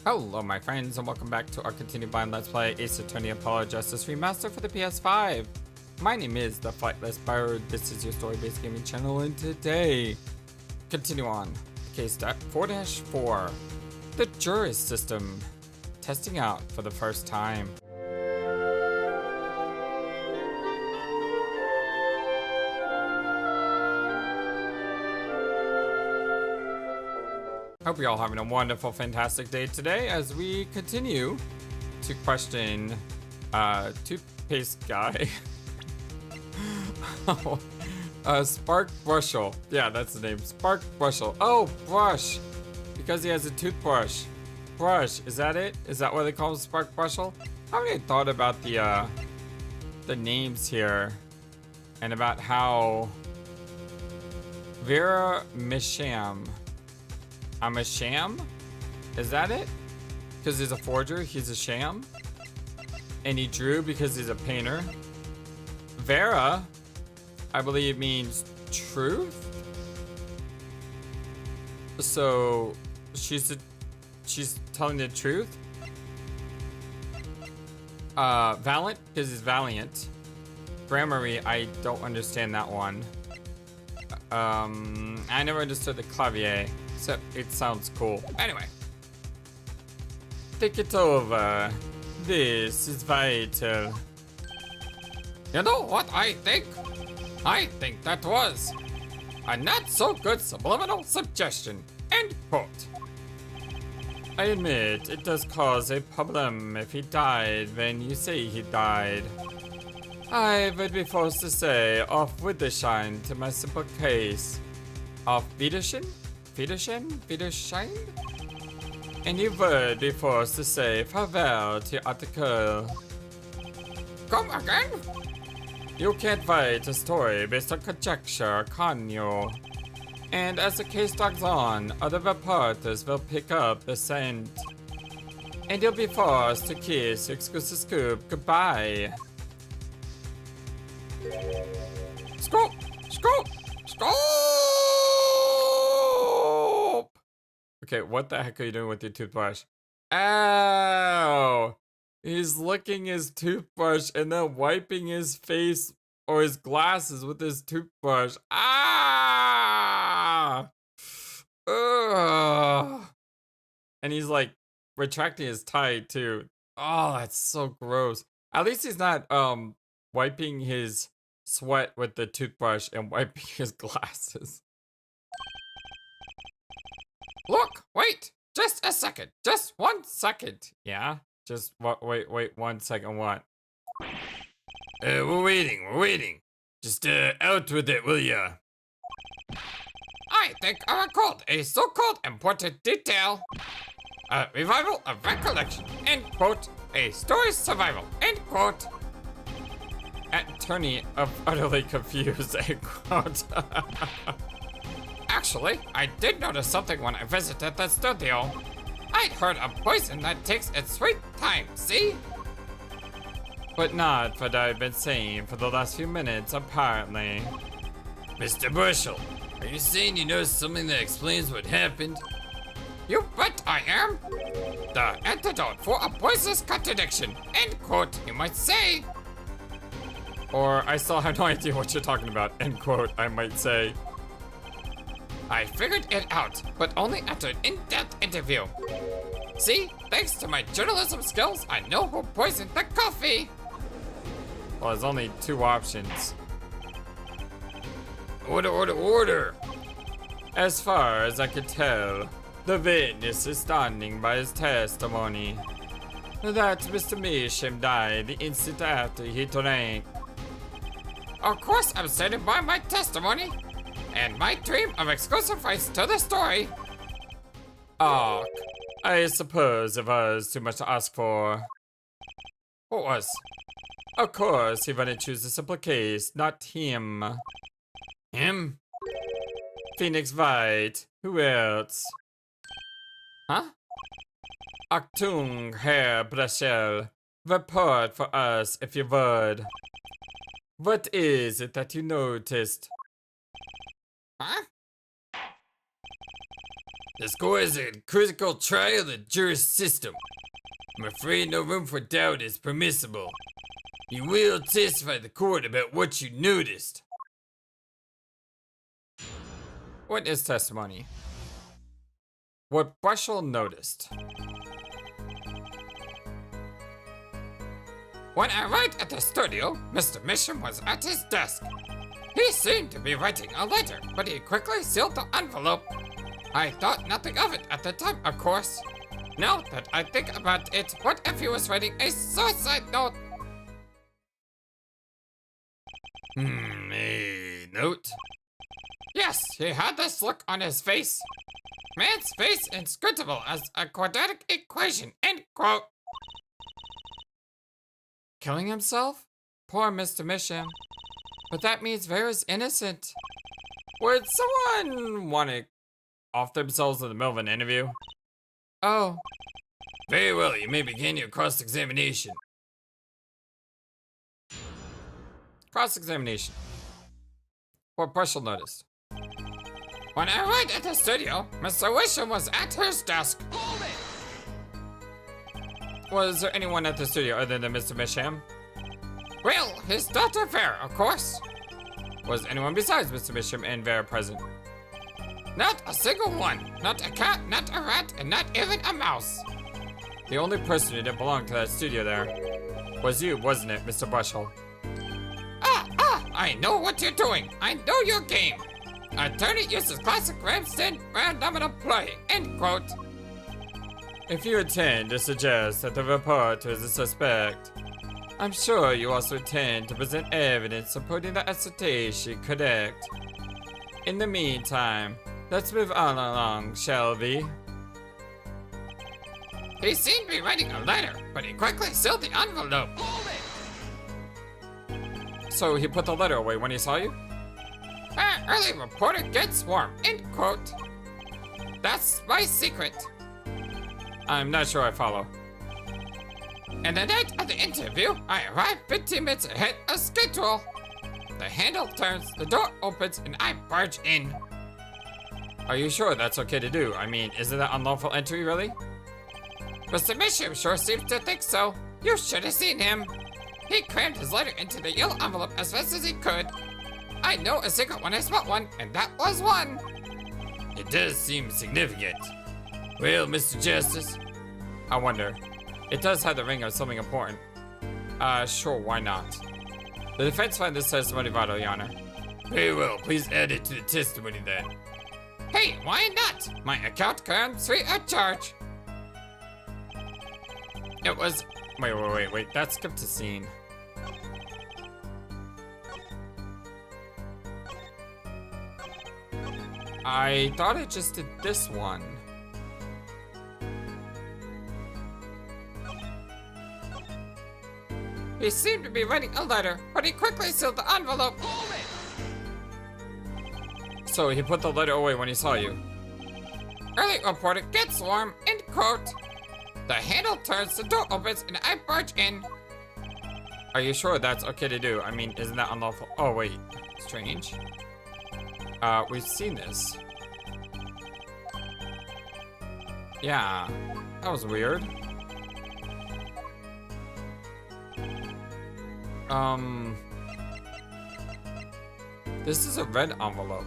Hello my friends and welcome back to our continued blind Let's Play Ace Attorney Apollo Justice Remaster for the PS5. My name is the FlightlessBird, this is your story-based gaming channel, and today, continue on, case 4-4, the jury system, testing out for the first time. Hope you're all having a wonderful, fantastic day today as we continue to question toothpaste guy. Spark Brushel. Yeah, that's the name. Spark Brushel. Oh, Brush. Because he has a toothbrush. Brush. Is that it? Is that what they call him, Spark Brushel? I haven't even thought about the names here and about how Vera Misham. I'm a sham? Is that it? Because he's a forger, he's a sham? And he drew because he's a painter? Vera, I believe, means truth? So, she's telling the truth? Valiant, because he's valiant. Grammary, I don't understand that one. I never understood the clavier. So it sounds cool. Anyway, think it over. This is vital. You know what I think? I think that was a not so good subliminal suggestion. End quote. I admit it does cause a problem if he died when you say he died. I would be forced to say off with the shine to my simple case. Off Wiedersehen? Wiedersehen? And you would be forced to say farewell to your article. Come again? You can't write a story based on conjecture, can you? And as the case drags on, other reporters will pick up the scent. And you'll be forced to kiss your exclusive scoop goodbye. Scoop! Scoop! Scoop! Okay, what the heck are you doing with your toothbrush? Ow! He's licking his toothbrush and then wiping his face or his glasses with his toothbrush. Ah! Ugh. And he's like retracting his tie too. Oh, that's so gross. At least he's not wiping his sweat with the toothbrush and wiping his glasses. Look, wait, just a second, just 1 second. Yeah, just wait 1 second, what? We're waiting. Just out with it, will ya? I think I recalled a so-called important detail. A revival of recollection, end quote. A story's survival, end quote. Attorney of utterly confused, end quote. Actually, I did notice something when I visited the studio. I'd heard of poison that takes its sweet time, see? But not what I've been saying for the last few minutes, apparently. Mr. Brushel, are you saying you know something that explains what happened? You bet I am. The antidote for a poisonous contradiction, end quote, you might say. Or, I still have no idea what you're talking about, end quote, I might say. I figured it out, but only after an in-depth interview. See, thanks to my journalism skills, I know who poisoned the coffee. Well, there's only 2 options. Order. As far as I could tell, the witness is standing by his testimony that Mr. Misham died the instant after he drank. Of course, I'm standing by my testimony. And my dream of exclusive rights to the story. Ah, I suppose it was too much to ask for. What was? Of course, he wanted to choose the simple case, not him. Him? Phoenix Wright. Who else? Huh? Achtung, Herr Brushel. Report for us, if you would. What is it that you noticed? Huh? The score is a critical trial of the juris system. I'm afraid no room for doubt is permissible. You will testify to the court about what you noticed. Witness testimony. What Brushel noticed. When I arrived at the studio, Mr. Mission was at his desk. He seemed to be writing a letter, but he quickly sealed the envelope. I thought nothing of it at the time, of course. Now that I think about it, what if he was writing a suicide note? A note? Yes, he had this look on his face. Man's face inscrutable as a quadratic equation, end quote. Killing himself? Poor Mr. Mission. But that means Vera's innocent. Would someone want to off themselves in the middle of an interview? Oh. Very well, you may begin your cross-examination. Cross-examination. What Brushel noticed. When I arrived at the studio, Mr. Wisham was at his desk. Was there anyone at the studio other than Mr. Misham? Well, his daughter Vera, of course. Was anyone besides Mr. Misham and Vera present? Not a single one. Not a cat, not a rat, and not even a mouse. The only person who didn't belong to that studio there was you, wasn't it, Mr. Brushel? I know what you're doing. I know your game. Attorney uses classic Ramstein random play, end quote. If you intend to suggest that the reporter is a suspect, I'm sure you also intend to present evidence supporting that assertion correct. In the meantime, let's move on along, shall we? He seemed to be writing a letter, but he quickly sealed the envelope. So he put the letter away when he saw you? Early reporter gets warm, end quote. That's my secret. I'm not sure I follow. And the night of the interview, I arrived 15 minutes ahead of schedule. The handle turns, the door opens, and I barge in. Are you sure that's okay to do? I mean, isn't that unlawful entry, really? Mr. Misham sure seems to think so. You should have seen him. He crammed his letter into the yellow envelope as fast as he could. I know a secret when I spot one, and that was one. It does seem significant. Well, Mr. Justice, I wonder. It does have the ring of something important. Sure, why not? The defense finds this testimony vital, Your Honor. Very well, please add it to the testimony then. Hey, why not? My account comes free of charge. It was... Wait, that skipped a scene. I thought it just did this one. He seemed to be writing a letter, but he quickly sealed the envelope. So he put the letter away when he saw you. Early reporter gets warm, end quote. The handle turns, the door opens, and I barge in. Are you sure that's okay to do? I mean, isn't that unlawful? Oh, wait. Strange. We've seen this. Yeah, that was weird. This is a red envelope.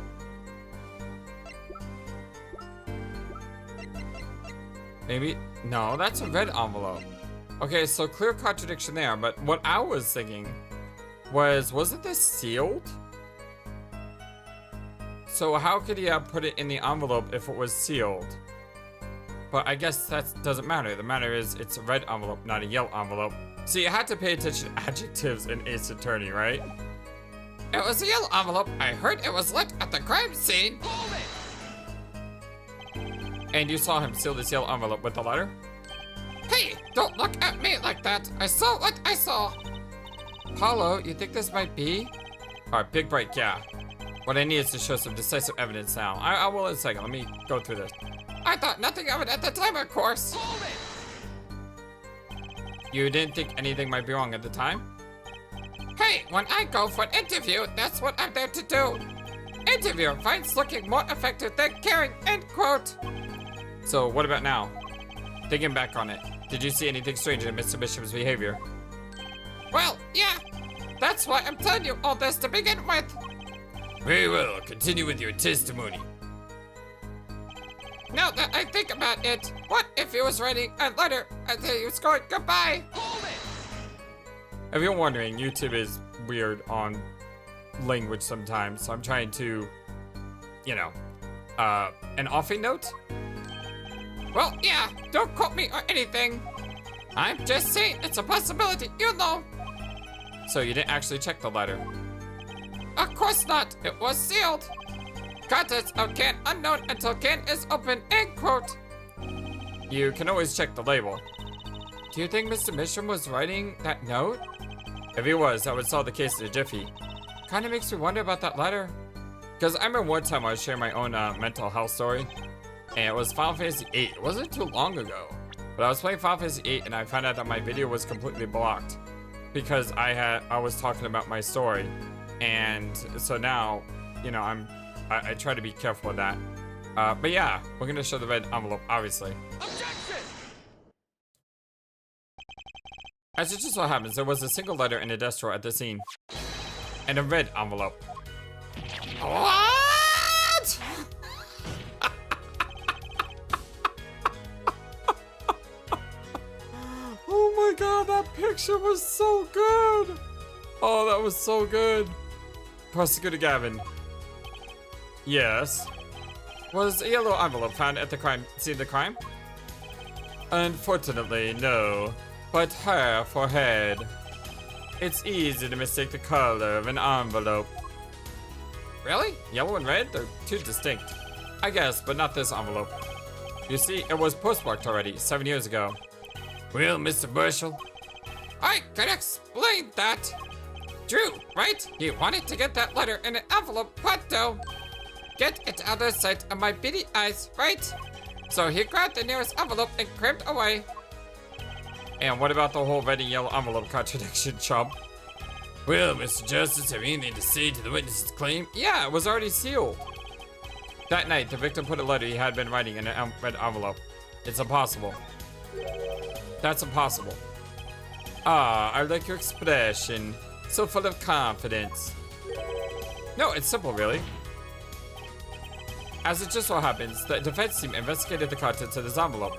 Maybe, no, that's a red envelope. Okay, so clear contradiction there, but what I was thinking wasn't this sealed? So how could he have put it in the envelope if it was sealed? But I guess that doesn't matter. The matter is it's a red envelope, not a yellow envelope. So you had to pay attention to adjectives in Ace Attorney, right? It was a yellow envelope. I heard it was lit at the crime scene. And you saw him seal this yellow envelope with the letter? Hey, don't look at me like that. I saw what I saw. Apollo, you think this might be? Alright, big break, yeah. What I need is to show some decisive evidence now. I will in a second. Let me go through this. I thought nothing of it at the time, of course. You didn't think anything might be wrong at the time? Hey, when I go for an interview, that's what I'm there to do. Interviewer finds looking more effective than caring, end quote. So what about now? Thinking back on it, did you see anything strange in Mr. Bishop's behavior? Well, yeah. That's why I'm telling you all this to begin with. Very well, continue with your testimony. Now that I think about it, what if he was writing a letter and he was going goodbye? Hold it! If you're wondering, YouTube is weird on language sometimes, so I'm trying to, you know, an offing note? Well, yeah, don't quote me or anything. I'm just saying it's a possibility, you know. So you didn't actually check the letter? Of course not, it was sealed. Contents of can unknown until can is open, end quote. You can always check the label. Do you think Mr. Mishram was writing that note? If he was, that would solve the case in a jiffy. Kinda makes me wonder about that letter. Because I remember one time I was sharing my own mental health story. And it was Final Fantasy VIII. It wasn't too long ago. But I was playing Final Fantasy VIII and I found out that my video was completely blocked. Because I was talking about my story. And so now, you know, I try to be careful with that. But yeah, we're gonna show the red envelope, obviously. Objection! As it just so happens, there was a single letter in a desk drawer at the scene. And a red envelope. What? Oh my god, that picture was so good! Oh, that was so good. Prosecutor Gavin. Yes. Was a yellow envelope found at the crime scene of the crime? Unfortunately, no. But hair for head. It's easy to mistake the color of an envelope. Really? Yellow and red? They're too distinct. I guess, but not this envelope. You see, it was postmarked already, 7 years ago. Well, Mr. Brushel, I can explain that. Drew, right? He wanted to get that letter in an envelope, but though, get it out of sight of my beady eyes, right? So he grabbed the nearest envelope and crammed away. And what about the whole red and yellow envelope contradiction, chump? Well, Mr. Justice, have you anything to say to the witness's claim? Yeah, it was already sealed. That night, the victim put a letter he had been writing in a red envelope. It's impossible. That's impossible. Ah, I like your expression. So full of confidence. No, it's simple, really. As it just so happens, the defense team investigated the contents of this envelope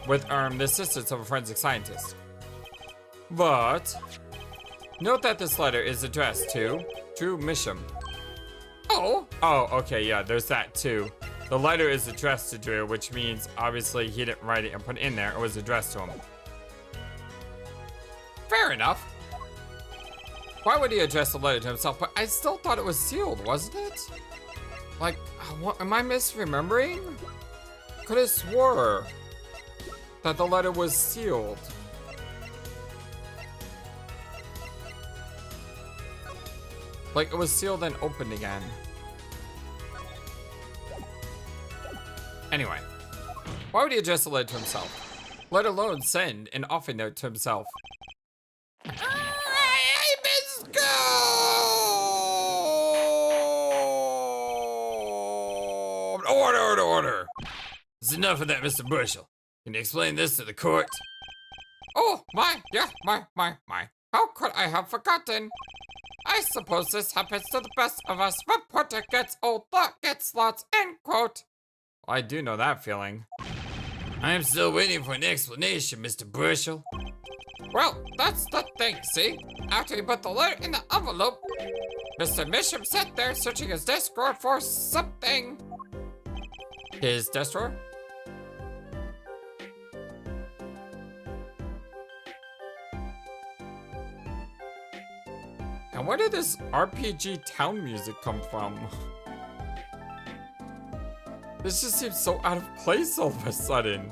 with the assistance of a forensic scientist. But note that this letter is addressed to Drew Misham. Oh, okay, yeah, there's that too. The letter is addressed to Drew, which means obviously he didn't write it and put it in there. It was addressed to him. Fair enough. Why would he address the letter to himself? But I still thought it was sealed, wasn't it? Like, what, am I misremembering? Could have swore that the letter was sealed. Like, it was sealed and opened again. Anyway, why would he address the letter to himself? Let alone send an offering note to himself. Order! It's enough of that, Mr. Brushel. Can you explain this to the court? Oh, my. How could I have forgotten? I suppose this happens to the best of us. Reporter gets old, thought gets lots, end quote. I do know that feeling. I'm still waiting for an explanation, Mr. Brushel. Well, that's the thing, see? After he put the letter in the envelope, Mr. Misham sat there searching his desk drawer for something. His desk drawer? And where did this RPG town music come from? This just seems so out of place all of a sudden.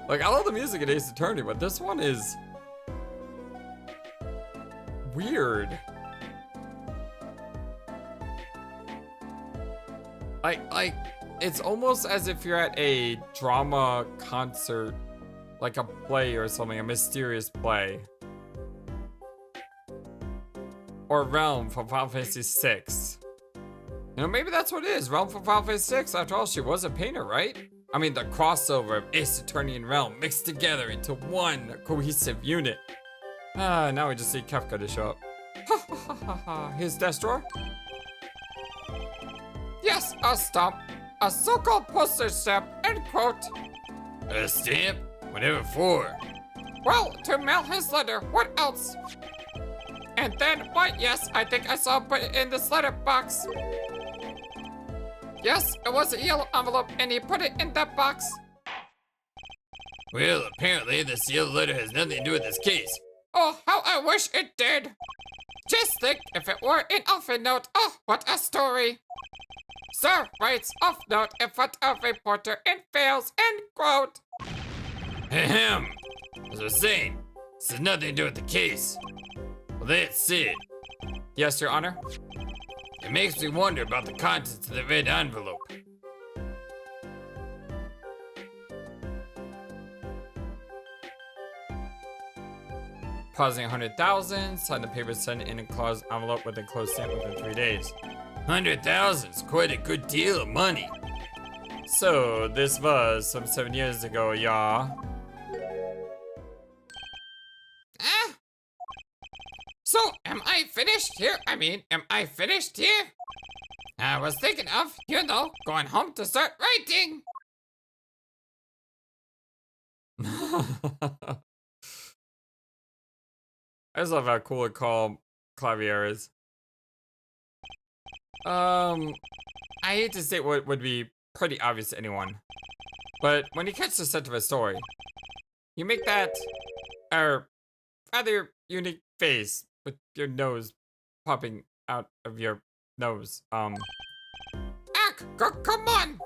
Like, I love the music in Ace Attorney, but this one is weird. Like, it's almost as if you're at a drama concert, like a play or something, a mysterious play. Or Realm from Final Fantasy VI. You know, maybe that's what it is. Realm from Final Fantasy VI. After all, she was a painter, right? I mean, the crossover of Ace Attorney and Realm mixed together into one cohesive unit. Now we just need Kefka to show up. Ha ha ha ha ha. His desk drawer? Yes, a stamp. A so-called postage stamp, end quote. A stamp? Whatever for? Well, to mail his letter. What else? And then, why, yes, I think I saw him put it in this letter box. Yes, it was a yellow envelope, and he put it in that box. Well, apparently this yellow letter has nothing to do with this case. Oh, how I wish it did. Just think if it were an off note. Oh, what a story. Sir writes off note in front of reporter and fails, end quote. Ahem. As I was saying, this has nothing to do with the case. Well, that's it. Yes, Your Honor. It makes me wonder about the contents of the red envelope. Pausing 100,000, sign the paper, send in a closed envelope with a closed stamp within 3 days. 100,000 is quite a good deal of money. So, this was some 7 years ago, y'all. So, am I finished here? Am I finished here? I was thinking of, going home to start writing. I just love how cool and calm Clavier is. I hate to say what would be pretty obvious to anyone, but when you catch the scent of a story, you make that rather unique face with your nose popping out of your nose. Come on!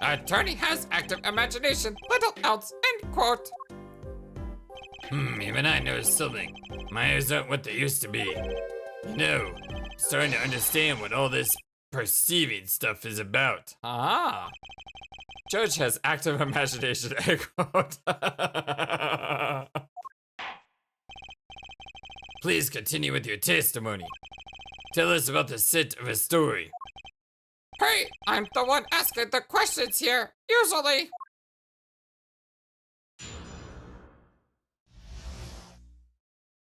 Attorney has active imagination, little else, end quote. Even I noticed something. My eyes aren't what they used to be. You know, I'm starting to understand what all this perceiving stuff is about. Ah. Judge has active imagination, end quote. Please continue with your testimony. Tell us about the scent of a story. Hey, I'm the one asking the questions here, usually.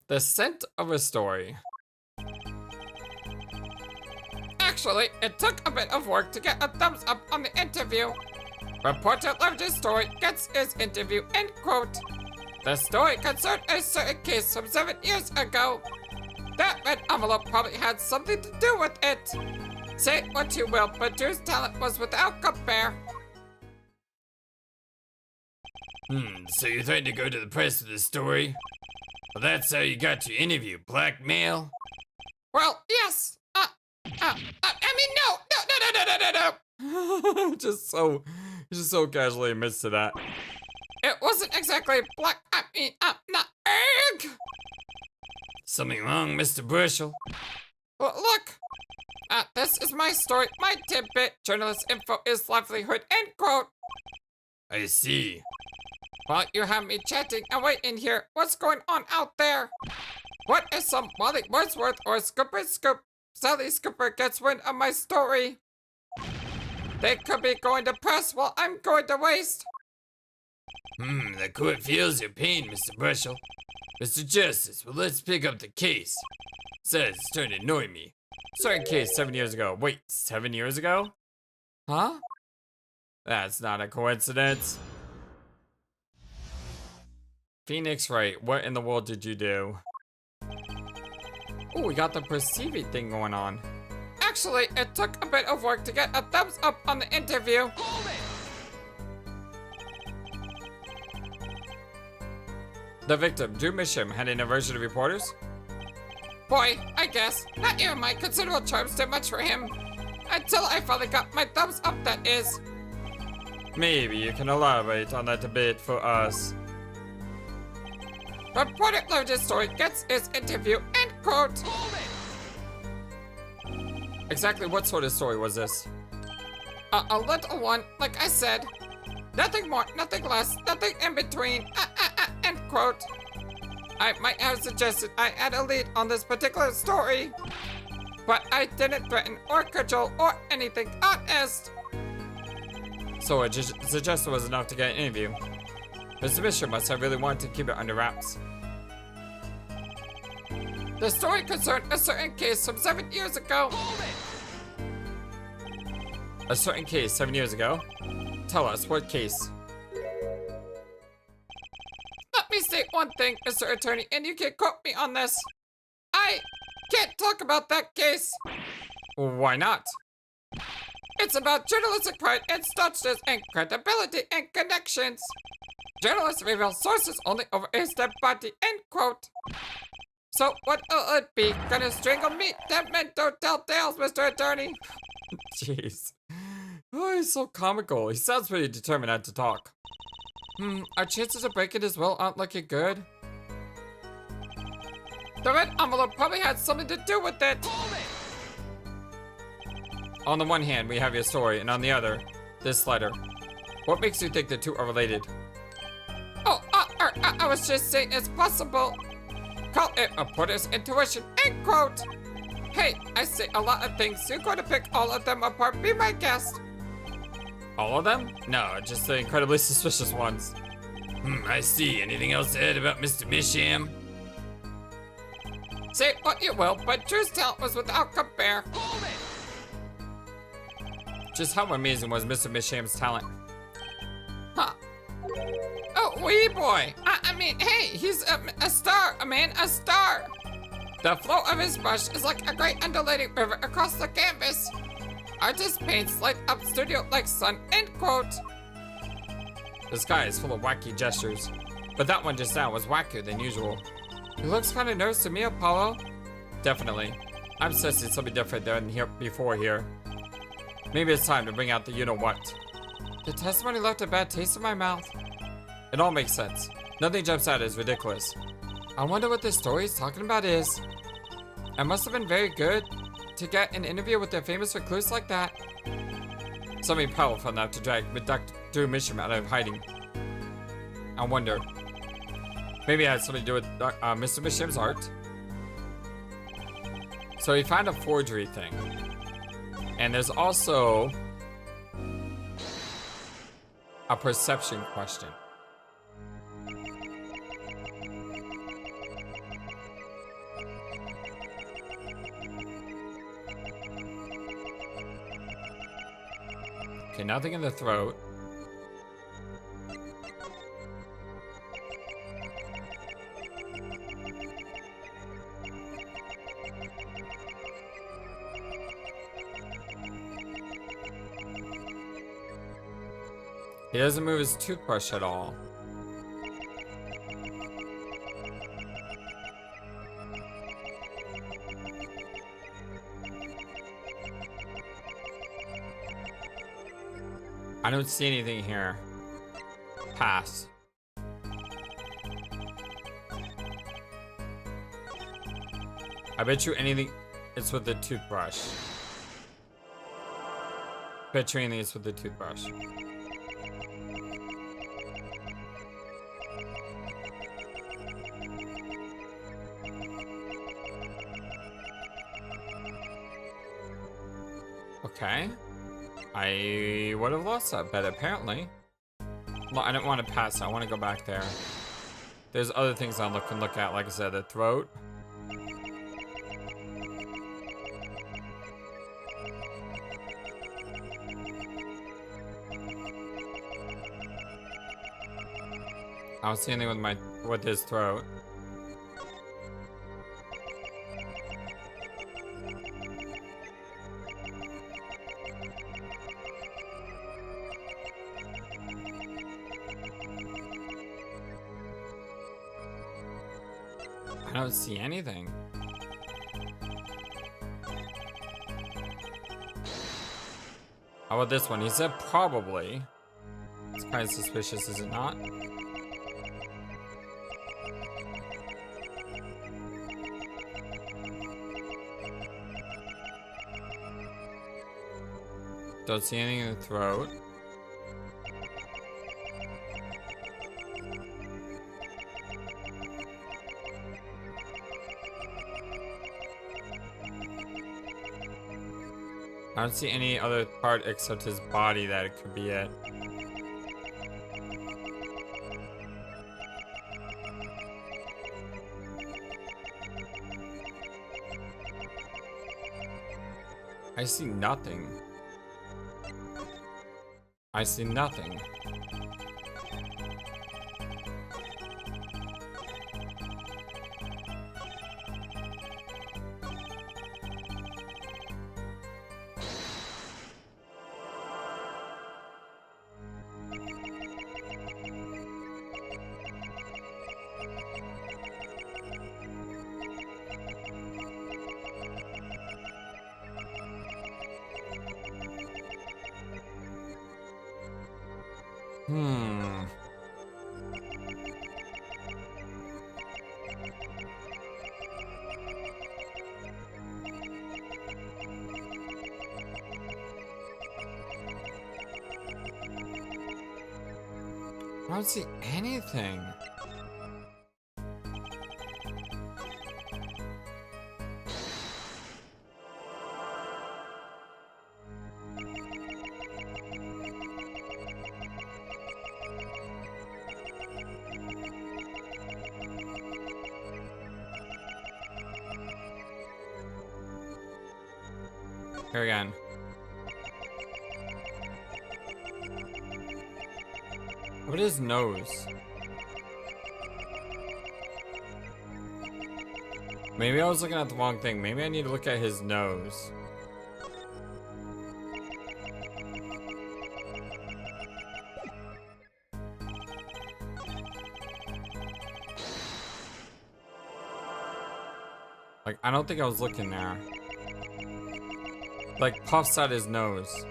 The scent of a story. Actually, it took a bit of work to get a thumbs up on the interview. Reporter loved his story, gets his interview, end quote. The story concerned a certain case from 7 years ago. That red envelope probably had something to do with it. Say what you will, but Drew's talent was without compare. So you threatened to go to the press with this story? Well, that's how you got your interview, blackmail? Well, yes. No. just so casually admits to that. It wasn't exactly not egg. Something wrong, Mr. Brushel? Well, look. This is my story, my tidbit. Journalist info is livelihood, end quote. I see. While you have me chatting and waiting here, what's going on out there? What if some Molly Wordsworth or Scooper Scoop, Sally Scooper gets wind of my story? They could be going to press while I'm going to waste. The court feels your pain, Mr. Brushel. Mr. Justice, well, let's pick up the case. Says it's starting to annoy me. Certain case 7 years ago. Wait, 7 years ago? Huh? That's not a coincidence. Phoenix Wright, what in the world did you do? Oh, we got the perceiving thing going on. Actually, it took a bit of work to get a thumbs up on the interview. Hold it! The victim, Drew Misham, had an aversion to reporters? Boy, I guess. Not even my considerable charms did much for him. Until I finally got my thumbs up, that is. Maybe you can elaborate on that a bit for us. Reporter loved his story, gets his interview, end quote. Exactly what sort of story was this? A little one, like I said. Nothing more, nothing less, nothing in between, end quote. I might have suggested I add a lead on this particular story, but I didn't threaten or cajole or anything honest. So it just suggested was enough to get an interview. Mr. Bishop must have really wanted to keep it under wraps. The story concerned a certain case from 7 years ago. A certain case 7 years ago? Tell us, what case? Let me state one thing, Mr. Attorney, and you can quote me on this. I can't talk about that case. Why not? It's about journalistic pride and staunchness and credibility and connections. Journalists reveal sources only over a dead body, end quote. So what will it be? Gonna strangle me? Dead men don't tell tales, Mr. Attorney. Jeez. Oh, he's so comical. He sounds pretty determined not to talk. Our chances of breaking his will aren't looking good. The red envelope probably had something to do with it. On the one hand, we have your story, and on the other, this letter. What makes you think the two are related? Oh, I was just saying it's possible. Call it a reporter's intuition, end quote. Hey, I say a lot of things. You're going to pick all of them apart. Be my guest. All of them? No, just the incredibly suspicious ones. I see. Anything else to add about Mr. Misham? Say what you will, but Drew's talent was without compare. Just how amazing was Mr. Misham's talent? Huh. Oh, wee boy. I mean, hey, he's a star, a star. The flow of his brush is like a great undulating river across the canvas. Artist paints light up studio like sun, end quote. This guy is full of wacky gestures, but that one just now was wackier than usual. He looks kind of nervous to me, Apollo. Definitely. I'm sensing something different than here before here. Maybe it's time to bring out the you-know-what. The testimony left a bad taste in my mouth. It all makes sense. Nothing jumps out as ridiculous. I wonder what this story is talking about is. It must have been very good to get an interview with a famous recluse like that. Something powerful enough to drag Dr. Drew Misham out of hiding. I wonder. Maybe it had something to do with Mr. Misham's art. So he found a forgery thing. And there's also a perception question. Okay, nothing in the throat. He doesn't move his toothbrush at all. I don't see anything here. Pass. I bet you anything it's with the toothbrush. Bet you anything it's with the toothbrush. Okay. I would have lost that bet, apparently. Well, I didn't want to pass. I want to go back there. There's other things I can look at, like I said, the throat. I don't see anything with his throat. I don't see anything. How about this one? He said probably. It's kind of suspicious, is it not? Don't see anything in the throat. I don't see any other part except his body that it could be it. I see nothing. I see nothing. I don't see anything. Here again. What is his nose? Maybe I was looking at the wrong thing. Maybe I need to look at his nose. Like, I don't think I was looking there. Like, puffs out his nose.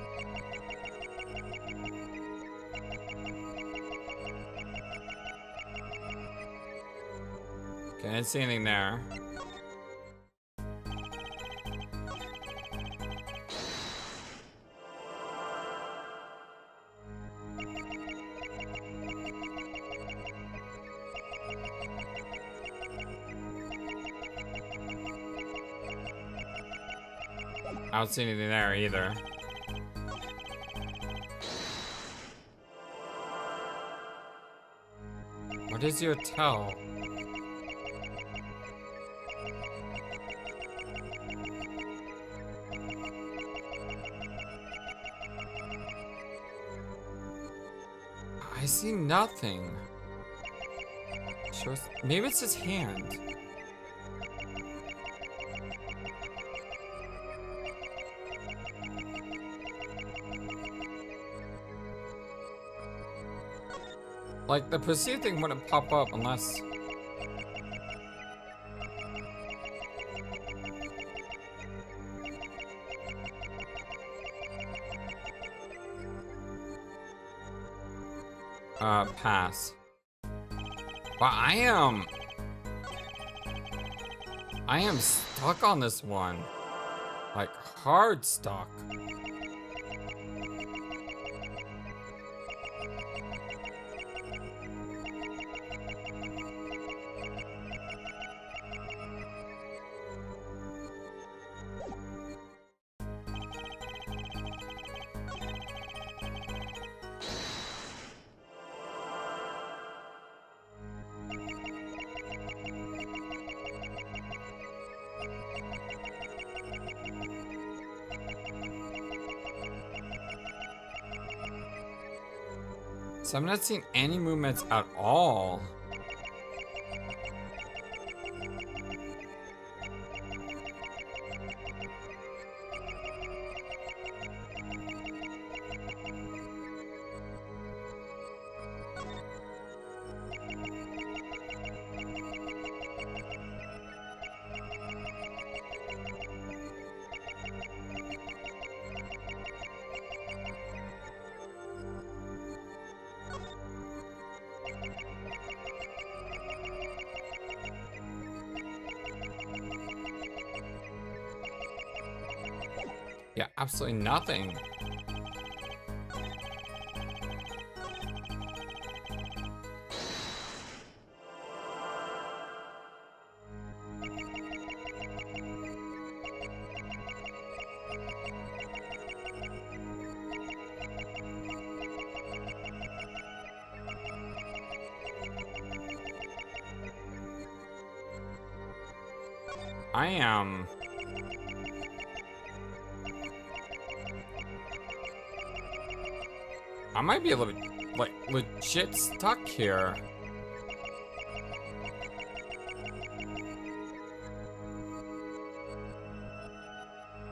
Okay, I didn't see anything there. I don't see anything there either. What is your tell? I see nothing. Shows, maybe it's his hand. Like, the perceived thing wouldn't pop up unless... pass. But I am stuck on this one. Like, hard stuck. So I'm not seeing any movements at all. Yeah, absolutely nothing. I might be a little bit, like, legit stuck here.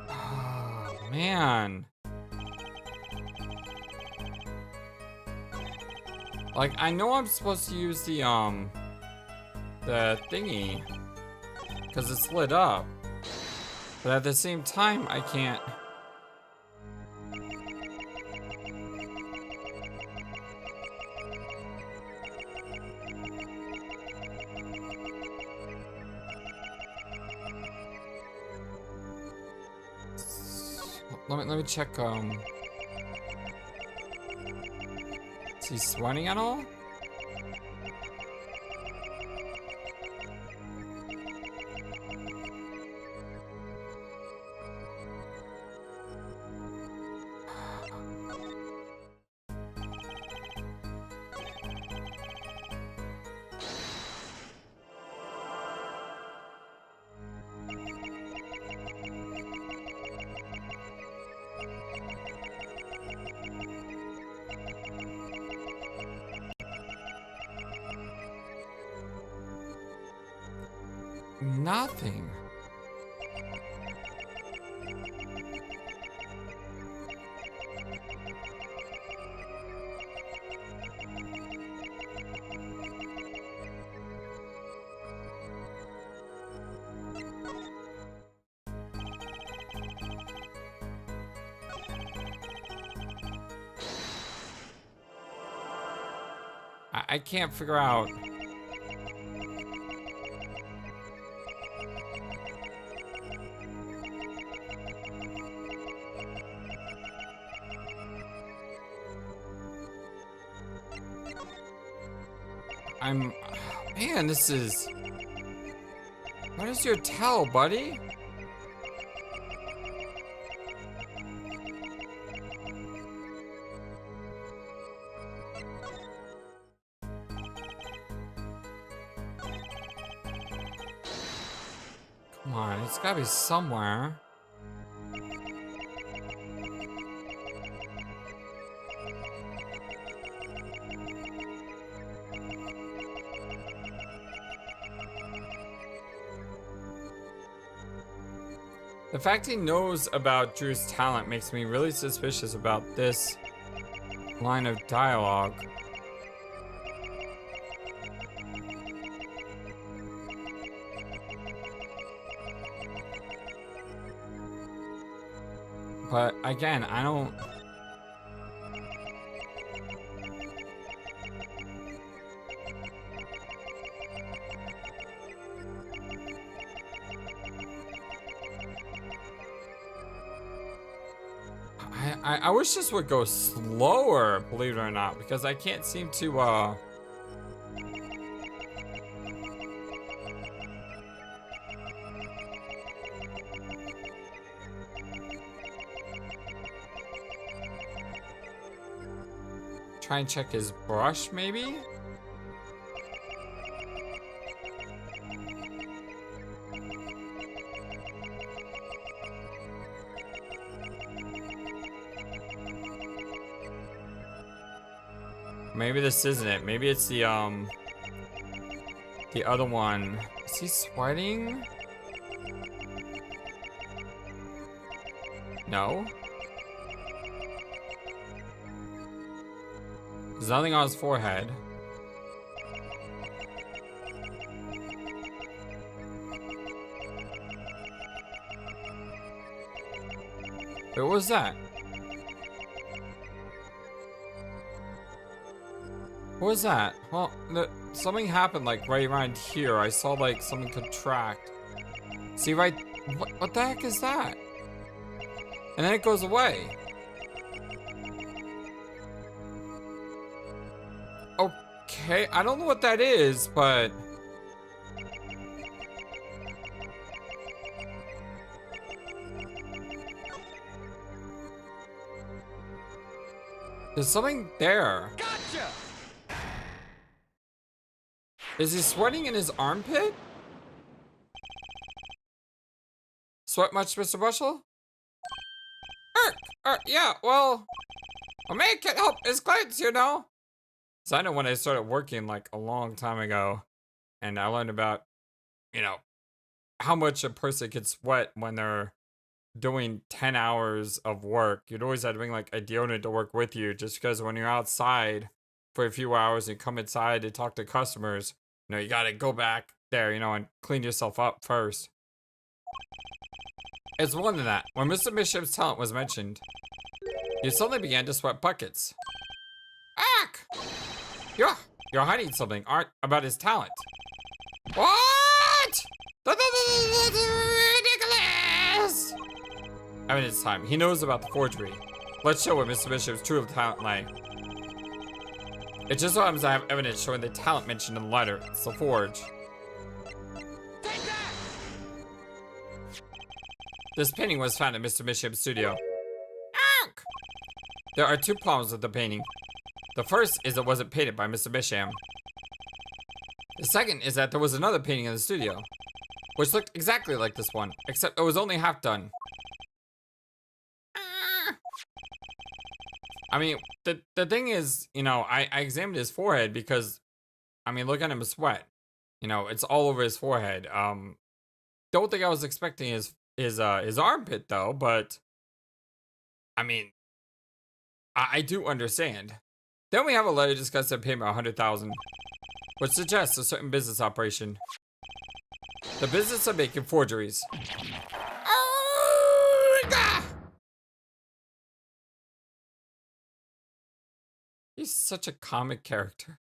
Oh, man. Like, I know I'm supposed to use the thingy, because it's lit up. But at the same time, I can't. Let me check, is he sweating at all? Nothing. I can't figure out. Man, this is. What is your tell, buddy? Come on, it's gotta be somewhere. The fact he knows about Drew's talent makes me really suspicious about this line of dialogue. But again, I don't. I wish this would go slower, believe it or not, because I can't seem to, try and check his brush, maybe? Maybe this isn't it. Maybe it's the other one. Is he sweating? No. There's nothing on his forehead. Wait, what was that? What was that? Well, something happened like right around here. I saw like something contract. See right? What the heck is that? And then it goes away. Okay, I don't know what that is, but there's something there. Gotcha! Is he sweating in his armpit? Sweat much, Mr. Brushel? Yeah, well, A man can't help his clients, you know? So I know when I started working like a long time ago, and I learned about, you know, how much a person can sweat when they're doing 10 hours of work. You'd always have to bring like a deodorant to work with you, just because when you're outside for a few hours and come inside to talk to customers, you know, you gotta go back there, you know, and clean yourself up first. It's more than that. When Mr. Mishap's talent was mentioned, you suddenly began to sweat buckets. Ack! You're hiding something about his talent. What? Ridiculous! Evidence time. He knows about the forgery. Let's show where Mr. Bishop's true talent lay. It just so happens I have evidence showing the talent mentioned in the letter. It's the forge. Take that! This painting was found in Mr. Bishop's studio. Ow! There are two problems with the painting. The first is it wasn't painted by Mr. Bisham. The second is that there was another painting in the studio, which looked exactly like this one, except it was only half done. I mean, the thing is, you know, I examined his forehead because, I mean, look at him sweat. You know, it's all over his forehead. Don't think I was expecting his armpit though, but I mean, I do understand. Then we have a letter discussing a payment of 100,000, which suggests a certain business operation. The business of making forgeries. He's such a comic character.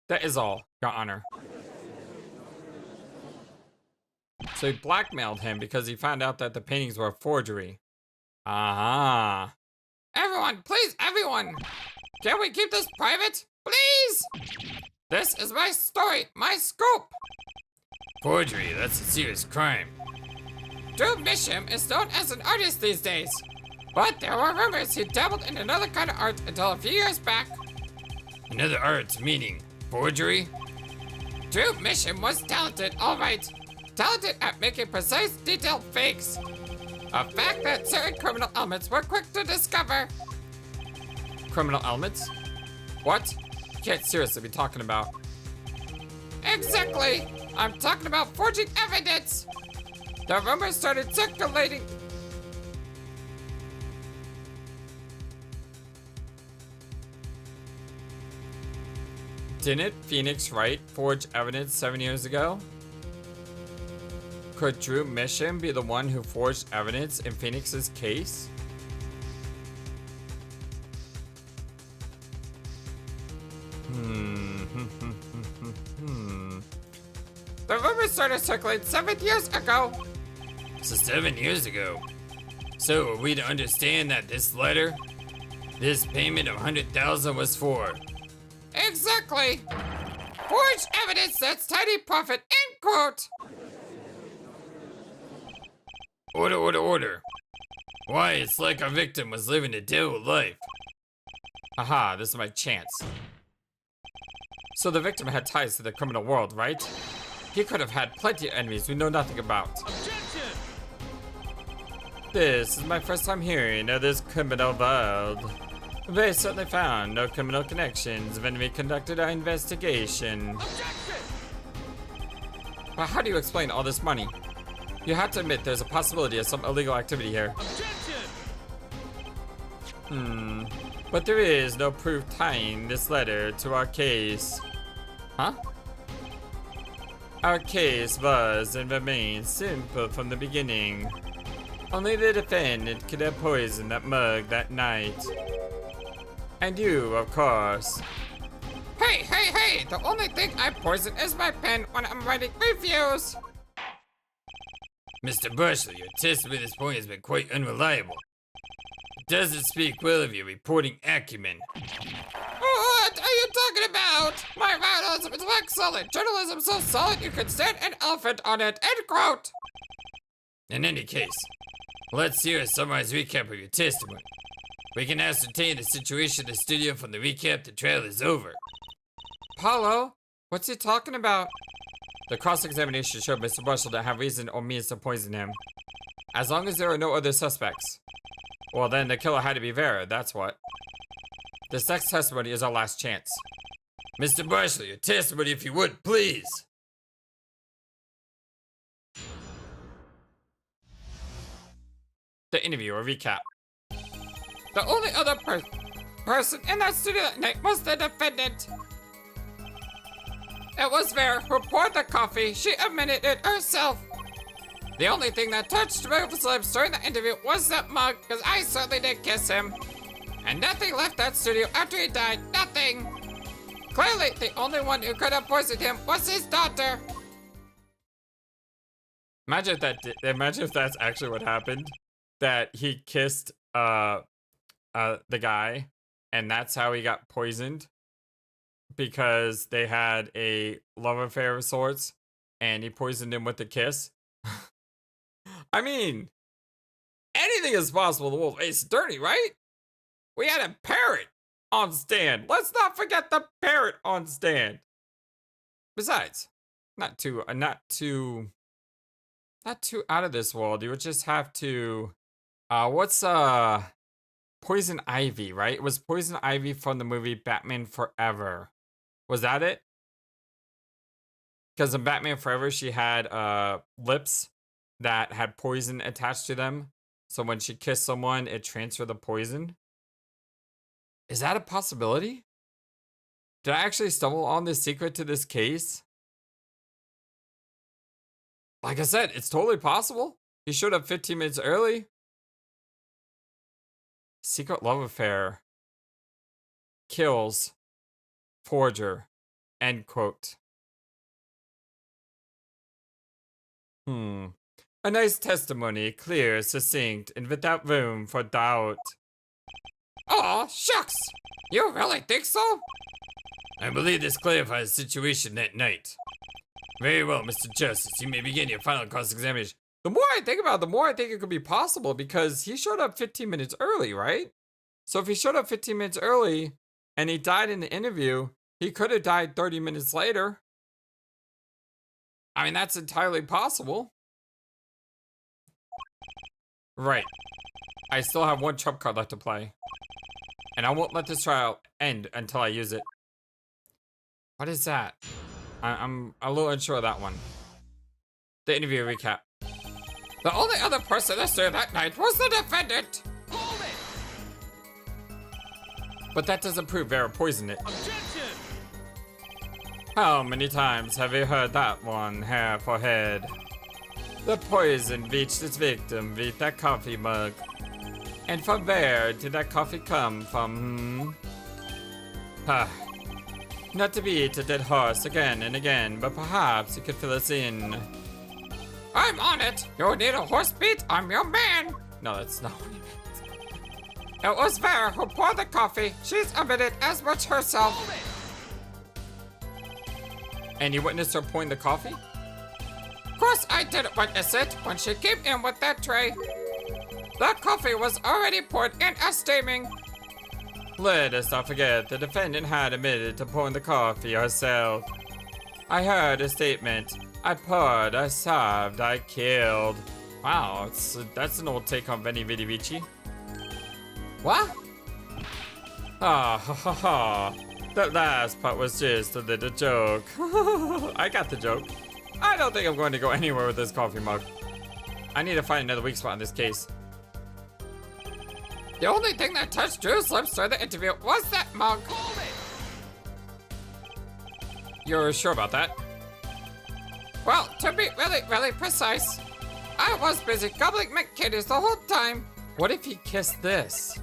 That is all, Your Honor. So he blackmailed him because he found out that the paintings were a forgery. Aha. Everyone, please, everyone! Can we keep this private? Please! This is my story, my scoop! Forgery, that's a serious crime. Drew Misham is known as an artist these days. But there were rumors he dabbled in another kind of art until a few years back. Another art, meaning forgery? Drew Misham was talented, alright. Talented at making precise, detailed fakes. A fact that certain criminal elements were quick to discover. Criminal elements? What? You can't seriously be talking about. Exactly! I'm talking about forging evidence! The rumors started circulating. Didn't Phoenix Wright forge evidence 7 years ago? Could Drew Misham be the one who forged evidence in Phoenix's case? The rumors started circulating 7 years ago. So 7 years ago. So are we to understand that this letter, this payment of 100,000 was for? Exactly. Forged evidence that's tiny profit, end quote. Order, order, order. Why, it's like our victim was living a devil life. Aha, this is my chance. So the victim had ties to the criminal world, right? He could have had plenty of enemies we know nothing about. Objection! This is my first time hearing of this criminal world. They certainly found no criminal connections when we conducted our investigation. Objection! But how do you explain all this money? You have to admit there's a possibility of some illegal activity here. Objection! But there is no proof tying this letter to our case. Huh? Our case was and remains simple from the beginning. Only the defendant could have poisoned that mug that night. And you, of course. Hey, hey, hey! The only thing I poison is my pen when I'm writing reviews! Mr. Brushel, your testimony at this point has been quite unreliable. It doesn't speak well of your reporting acumen. What are you talking about? My journalism is rock solid. Journalism so solid you could stand an elephant on it. End quote. In any case, let's hear a summarized recap of your testimony. We can ascertain the situation in the studio from the recap the trial is over. Apollo, what's he talking about? The cross-examination showed Mr. Brushel to have reason or means to poison him, as long as there are no other suspects. Well, then the killer had to be Vera, that's what. This next testimony is our last chance. Mr. Brushel, your testimony if you would, please. The interview, a recap. The only other person in that studio that night was the defendant. It was Vera who poured the coffee. She admitted it herself. The only thing that touched Brucel's lips during the interview was that mug, because I certainly did kiss him. And nothing left that studio after he died. Nothing. Clearly, the only one who could have poisoned him was his daughter. Imagine if that's actually what happened. That he kissed the guy, and that's how he got poisoned. Because they had a love affair of sorts, and he poisoned him with a kiss. I mean, anything is possible in the world of Ace Attorney, right? We had a parrot on stand. Let's not forget the parrot on stand. Besides, not too out of this world. You would just have to, what's Poison Ivy, right? It was Poison Ivy from the movie Batman Forever. Was that it? Because in Batman Forever, she had lips that had poison attached to them. So when she kissed someone, it transferred the poison. Is that a possibility? Did I actually stumble on the secret to this case? Like I said, it's totally possible. He showed up 15 minutes early. Secret love affair. Kills. Forger. End quote. A nice testimony, clear, succinct, and without room for doubt. Aw, shucks! You really think so? I believe this clarifies the situation that night. Very well, Mr. Justice. You may begin your final cross-examination. The more I think about it, the more I think it could be possible because he showed up 15 minutes early, right? So if he showed up 15 minutes early and he died in the interview, he could have died 30 minutes later. I mean, that's entirely possible. Right. I still have one trump card left to play. And I won't let this trial end until I use it. What is that? I'm a little unsure of that one. The interview recap. The only other person that stood that night was the defendant. Hold it! But that doesn't prove Vera poisoned it. Objection! How many times have you heard that one, hair for head? The poison reached its victim with that coffee mug. And from where did that coffee come from, Not to beat a dead horse again and again, but perhaps you could fill us in. I'm on it! You need a horse beat? I'm your man! No, that's not what he meant. It was Vera who poured the coffee. She's admitted as much herself. Hold it! And you witnessed her pouring the coffee? Of course I didn't witness it when she came in with that tray. The coffee was already poured and steaming. Let us not forget the defendant had admitted to pouring the coffee herself. I heard a statement. I poured, I served, I killed. Wow, that's an old take on Veni Vidi Vici. What? Ah, ha ha ha. That last part was just a little joke. I got the joke. I don't think I'm going to go anywhere with this coffee mug. I need to find another weak spot in this case. The only thing that touched Drew's lips during the interview was that mug. Hold it! You're sure about that? Well, to be really precise, I was busy gobbling mint kitties the whole time. What if he kissed this?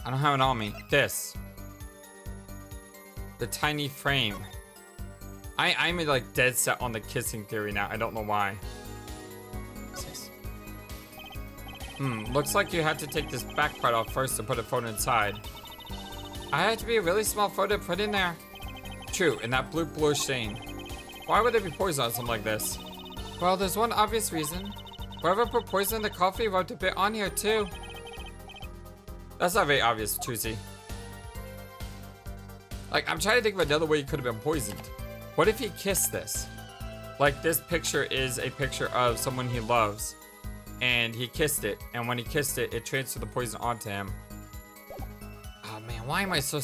I don't have it on me. This. The tiny frame. I'm like dead set on the kissing theory now. I don't know why. Looks like you had to take this back part off first to put a photo inside. I had to be a really small photo to put in there. True, and that blue bluish stain. Why would there be poison on something like this? Well, there's one obvious reason. Whoever put poison in the coffee wrote a bit on here too. That's not very obvious, Tusi. Like, I'm trying to think of another way he could have been poisoned. What if he kissed this? Like, this picture is a picture of someone he loves. and he kissed it. And when he kissed it, it transferred the poison onto him. Oh man, why am I so...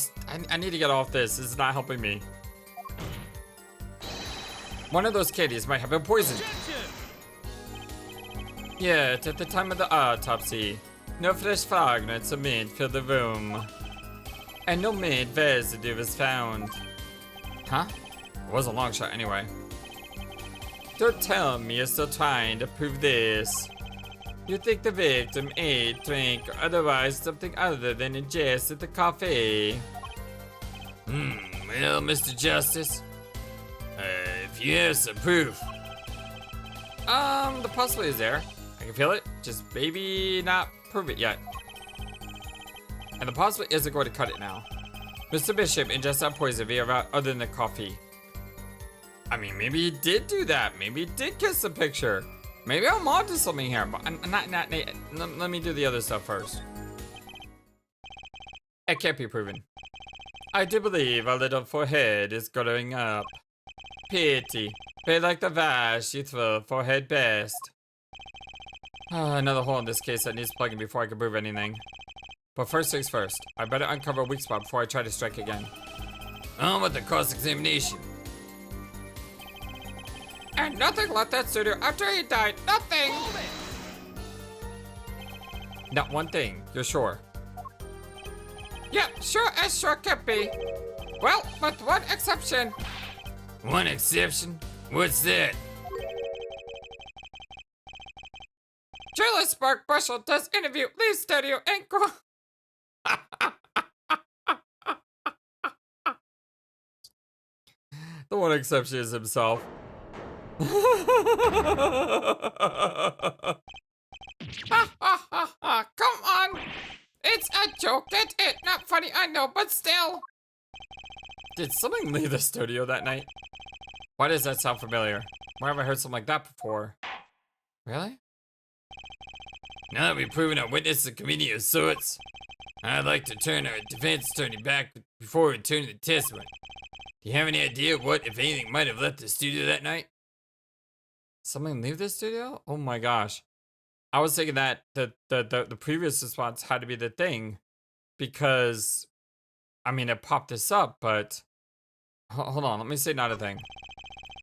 I need to get off this. This is not helping me. One of those kitties might have been poisoned. Yet, at the time of the autopsy, no fresh fragments of mint filled the room. And no mint residue was found. Huh? It was a long shot anyway. Don't tell me you're still trying to prove this. You think the victim ate, drank, or otherwise something other than ingested the coffee? Well, Mr. Justice, if you have some proof. The possibility is there. I can feel it, just maybe not prove it yet. And the possibility isn't going to cut it now. Mr. Bishop ingested that poison via route other than the coffee. I mean, maybe he did do that. Maybe he did kiss the picture. Maybe I'm onto something here, but let me do the other stuff first. It can't be proven. I do believe our little forehead is going up. Pity. Pay like the vash you throw forehead best. Another hole in this case that needs plugging before I can prove anything. But first things first, I better uncover a weak spot before I try to strike again. On with the cross-examination. And nothing left that studio after he died. Nothing! Not one thing, you're sure? Yep, sure as sure can be. Well, but one exception. One exception? What's that? FlightlessBird Brushel does interview, leaves studio, and go. The one exception is himself. Come on! It's a joke, get it? Not funny, I know, but still. Did something leave the studio that night? Why does that sound familiar? Where have I heard something like that before? Really? Now that we've proven our witness is a comedian of sorts, I'd like to turn our defense attorney back before returning the testimony. Do you have any idea what, if anything, might have left the studio that night? Something leave the studio? Oh my gosh. I was thinking that the previous response had to be the thing. Because, I mean, it popped this up, but... Hold on, let me say not a thing.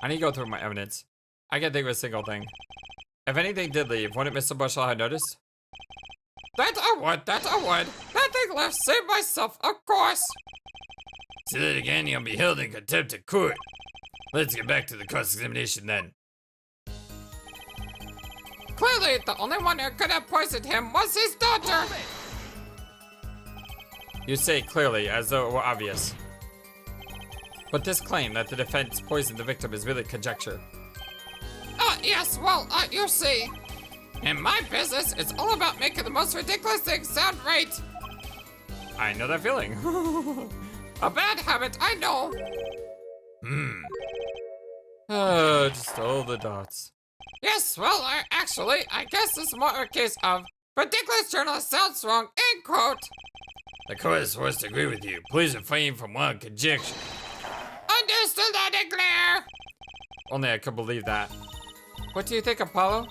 I need to go through my evidence. I can't think of a single thing. If anything did leave, wouldn't Mr. Brushel have noticed? That I would. That thing left, save myself, of course. Say that again, you'll be held in contempt of court. Let's get back to the cross-examination then. Clearly, the only one who could have poisoned him was his daughter. You say clearly, as though it were obvious. But this claim that the defense poisoned the victim is really conjecture. Yes, well, you see. In my business, it's all about making the most ridiculous things sound right. I know that feeling. A bad habit, I know. Just all the dots. Yes, well, I guess this is more a case of ridiculous journalist sounds wrong, end quote. The court is forced to agree with you. Please refrain from wild conjecture. Understood, I declare. Only I could believe that. What do you think, Apollo?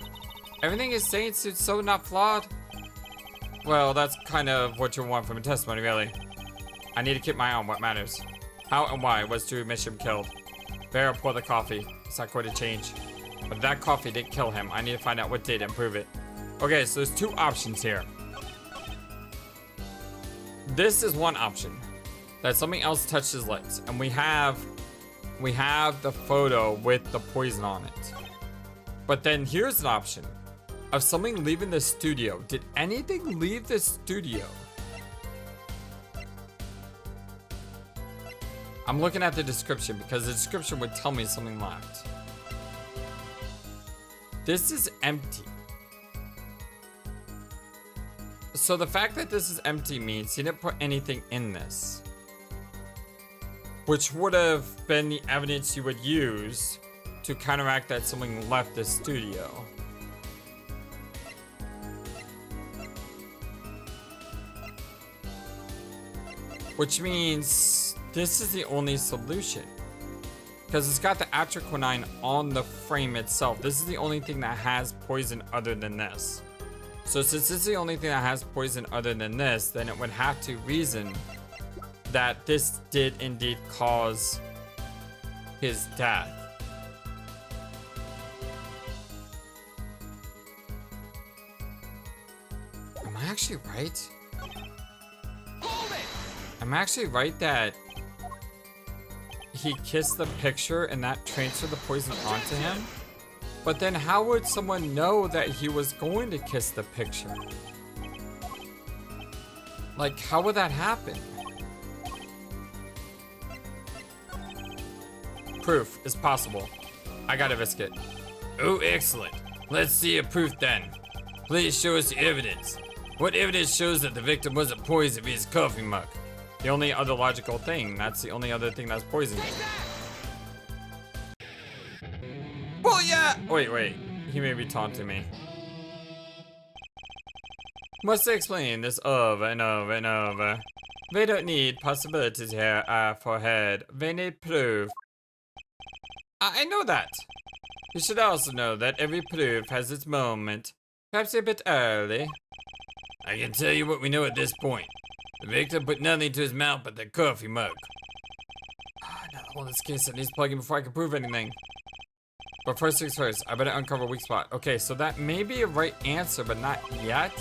Everything is saying is so not flawed. Well, that's kind of what you want from a testimony, really. I need to keep my eye on what matters. How and why was Drew Mission killed? Bear pour the coffee. It's not going to change. But that coffee didn't kill him. I need to find out what did and prove it. Okay, so there's two options here. This is one option. That something else touched his lips. And we have the photo with the poison on it. But then here's an option of something leaving the studio. Did anything leave the studio? I'm looking at the description because the description would tell me something left. This is empty. So the fact that this is empty means he didn't put anything in this. Which would have been the evidence you would use to counteract that something left the studio. Which means this is the only solution. Because it's got the atriquinine on the frame itself. This is the only thing that has poison other than this. So since it's the only thing that has poison other than this, then it would have to reason that this did indeed cause his death. Am I actually right? Hold it! I'm actually right that he kissed the picture and that transferred the poison onto him? But then how would someone know that he was going to kiss the picture? Like, how would that happen? Proof is possible. I gotta risk it. Oh, excellent. Let's see a proof then. Please show us the evidence. What evidence shows that the victim wasn't poisoned with his coffee mug? The only other logical thing. That's the only other thing that's poisoned. Well, yeah. Wait. He may be taunting me. Must explain this over and over and over. They don't need possibilities here for head. They need proof. I know that. You should also know that every proof has its moment. Perhaps a bit early. I can tell you what we know at this point. The victim put nothing to his mouth but the coffee mug. Well, in this case, I need to plug in before I can prove anything. But first things first, I better uncover a weak spot. Okay, so that may be a right answer, but not yet.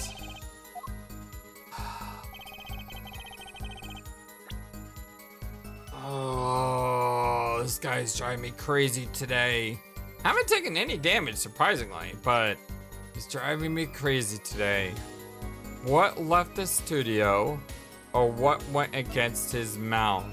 Oh, this guy's driving me crazy today. I haven't taken any damage, surprisingly, but he's driving me crazy today. What left the studio, or what went against his mouth?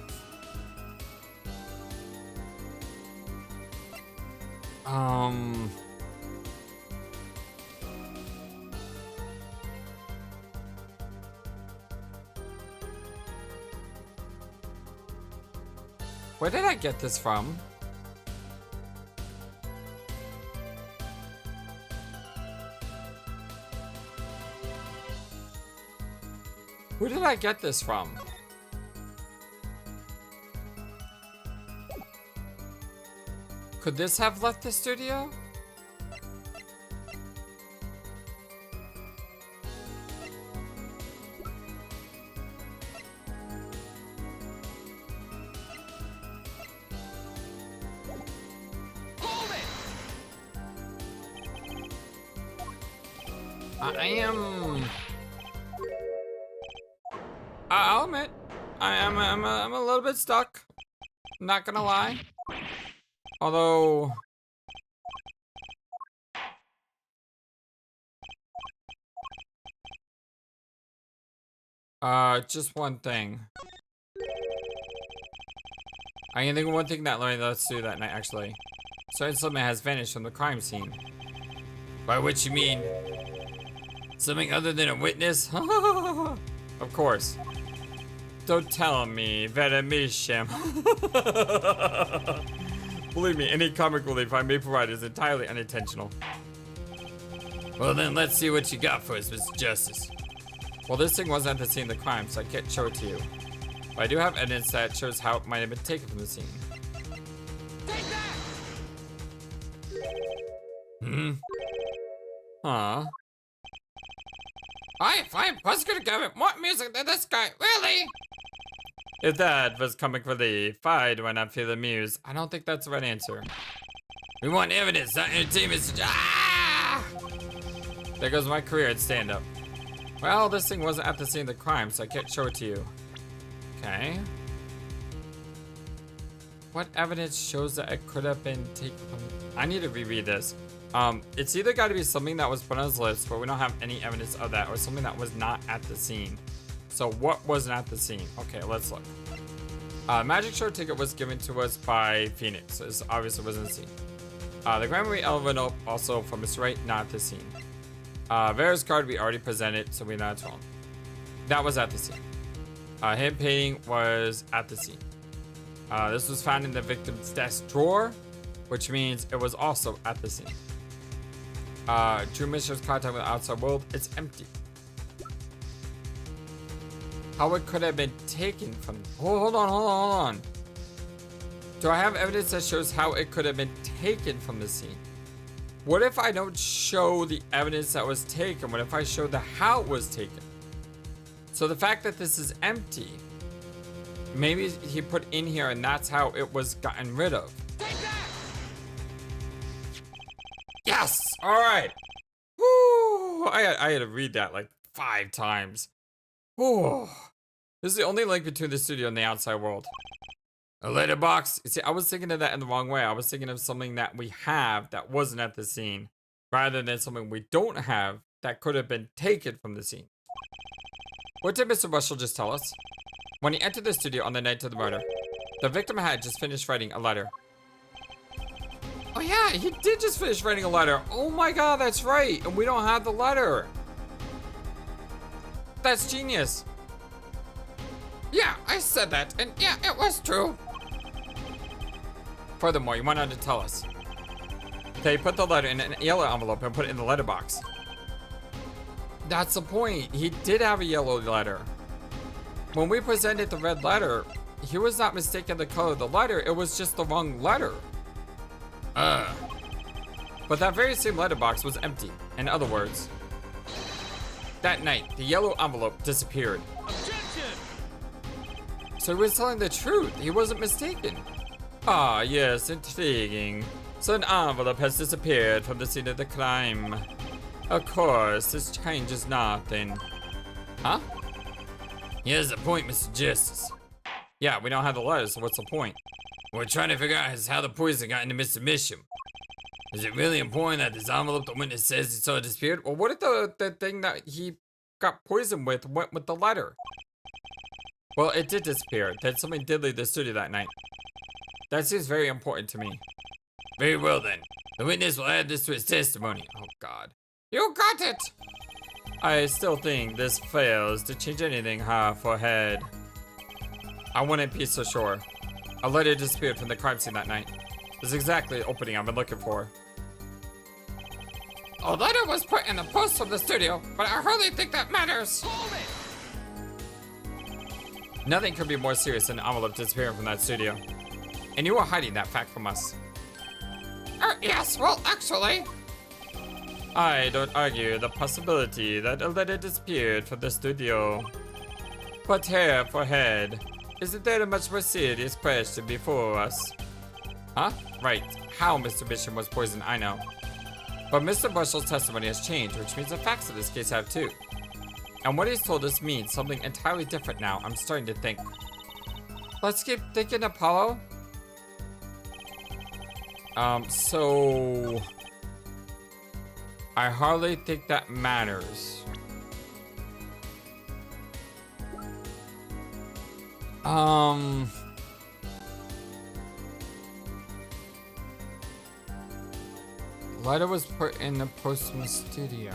Where did I get this from? Who did I get this from? Could this have left the studio? Hold it! I'll admit, I'm a little bit stuck. Not gonna lie. Although, just one thing. I can think of one thing that let's do that night, actually. Certain something has vanished from the crime scene. By which you mean something other than a witness? Of course. Don't tell me that I miss him. Believe me, any comic relief I may provide is entirely unintentional. Well then, let's see what you got for us, Mr. Justice. Well, this thing wasn't at the scene of the crime, so I can't show it to you. But I do have evidence that shows how it might have been taken from the scene. Take that! Huh? I find prosecutor Gavin more music than this guy, really? If that was comic relief, I do not feel amused. I don't think that's the right answer. We want evidence, not entertainment. Ah! There goes my career at stand-up. Well, this thing wasn't at the scene of the crime, so I can't show it to you. Okay. What evidence shows that it could have been taken from... I need to reread this. It's either got to be something that was put on his list, but we don't have any evidence of that, or something that was not at the scene. So what wasn't at the scene? Okay, let's look. Magic Show ticket was given to us by Phoenix. So this obviously wasn't the scene. The Grand Prix envelope also from Mr. Wright, not at the scene. Vera's card we already presented, so we know it's wrong. That was at the scene. Him painting was at the scene. This was found in the victim's desk drawer, which means it was also at the scene. Drew Mischer's contact with the outside world, it's empty. How it could have been taken from... Hold on. Do I have evidence that shows how it could have been taken from the scene? What if I don't show the evidence that was taken? What if I show the how it was taken? So the fact that this is empty, maybe he put in here and that's how it was gotten rid of. Take that! Yes! All right. Woo! I had to read that like 5 times. Whew. This is the only link between the studio and the outside world. A letterbox. See, I was thinking of that in the wrong way. I was thinking of something that we have that wasn't at the scene, rather than something we don't have that could have been taken from the scene. What did Mr. Brushel just tell us? When he entered the studio on the night of the murder, the victim had just finished writing a letter. Oh yeah, he did just finish writing a letter. Oh my god, that's right. And we don't have the letter. That's genius. Yeah, I said that, and yeah, it was true. Furthermore, you went on to tell us that he put the letter in an yellow envelope and put it in the letterbox. That's the point. He did have a yellow letter. When we presented the red letter, he was not mistaken the color of the letter. It was just the wrong letter. But that very same letterbox was empty. In other words, that night, the yellow envelope disappeared. Objection! So he was telling the truth. He wasn't mistaken. Ah, yes, intriguing. So an envelope has disappeared from the scene of the crime. Of course, this changes nothing. Huh? He has a point, Mr. Justice. Yeah, we don't have the letter, so what's the point? We're trying to figure out how the poison got into Mr. Misham. Is it really important that this envelope the witness says he saw disappeared? Well, what if the thing that he got poisoned with went with the letter? Well, it did disappear. That something did leave the studio that night. That seems very important to me. Very well then. The witness will add this to his testimony. Oh, God. You got it! I still think this fails to change anything half or head. I wouldn't be so sure. A letter disappeared from the crime scene that night. This is exactly the opening I've been looking for. A letter was put in the post from the studio, but I hardly think that matters. Hold it! Nothing could be more serious than an envelope disappearing from that studio. And you were hiding that fact from us. Yes, well, actually. I don't argue the possibility that a letter disappeared from the studio. But hair for head, isn't there a much more serious question before us? Huh? Right. How Mr. Bishop was poisoned, I know. But Mr. Brushel's testimony has changed, which means the facts of this case have too. And what he's told us means something entirely different now, I'm starting to think. Let's keep thinking, Apollo. So... I hardly think that matters. Letter was put in the postman's studio.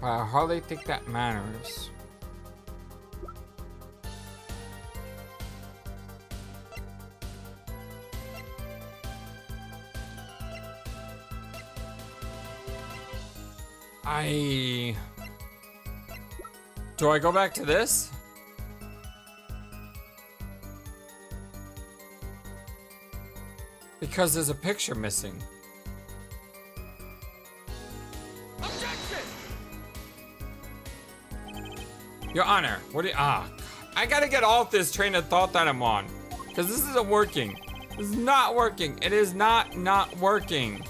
But I hardly think that matters. Do I go back to this? Because there's a picture missing. Objection! Your Honor, what do you... God. I gotta get off this train of thought that I'm on. Because this isn't working. This is not working. It is not working.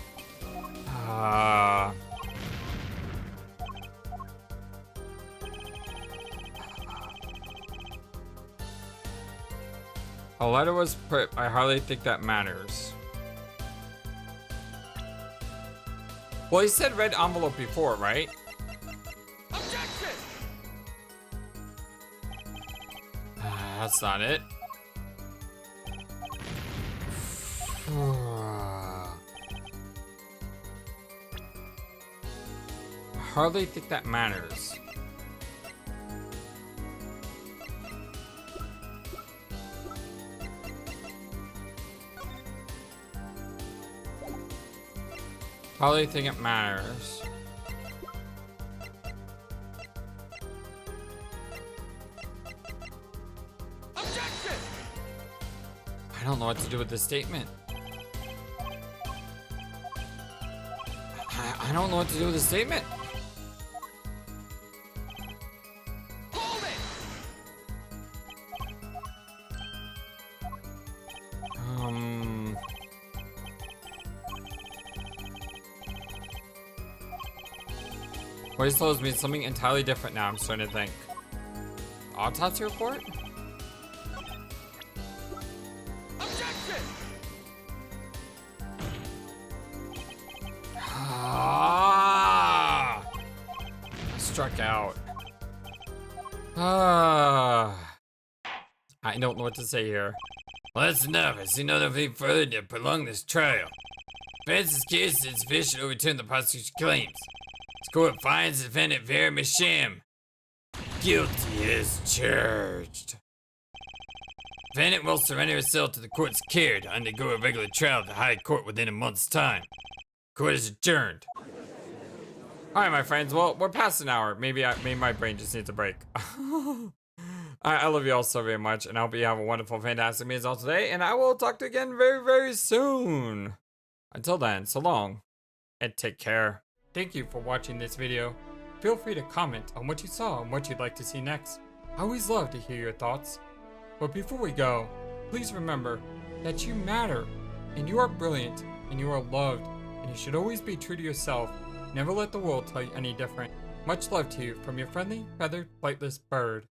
A letter was put. I hardly think that matters. Well, he said red envelope before, right? Objection! That's not it. Hardly think that matters. Hardly think it matters. Objection! I don't know what to do with this statement. I don't know what to do with the statement. Hold it! Voice tells me something entirely different now. I'm starting to think. Autopsy report? Objection! Ah! Struck out. Ah! I don't know what to say here. Well, that's enough. I see nothing further to prolong this trial. Defense's case is sufficient to overturn the prosecution's claims. This court finds the defendant Vera Misham guilty as charged. Defendant will surrender herself to the court's care to undergo a regular trial at the High Court within a month's time. Court is adjourned. Alright, my friends. Well, we're past an hour. Maybe my brain just needs a break. I love you all so very much, and I hope you have a wonderful, fantastic meal all today, and I will talk to you again very, very soon. Until then, so long, and take care. Thank you for watching this video. Feel free to comment on what you saw and what you'd like to see next. I always love to hear your thoughts. But before we go, please remember that you matter, and you are brilliant, and you are loved, and you should always be true to yourself. Never let the world tell you any different. Much love to you from your friendly, feathered, flightless bird.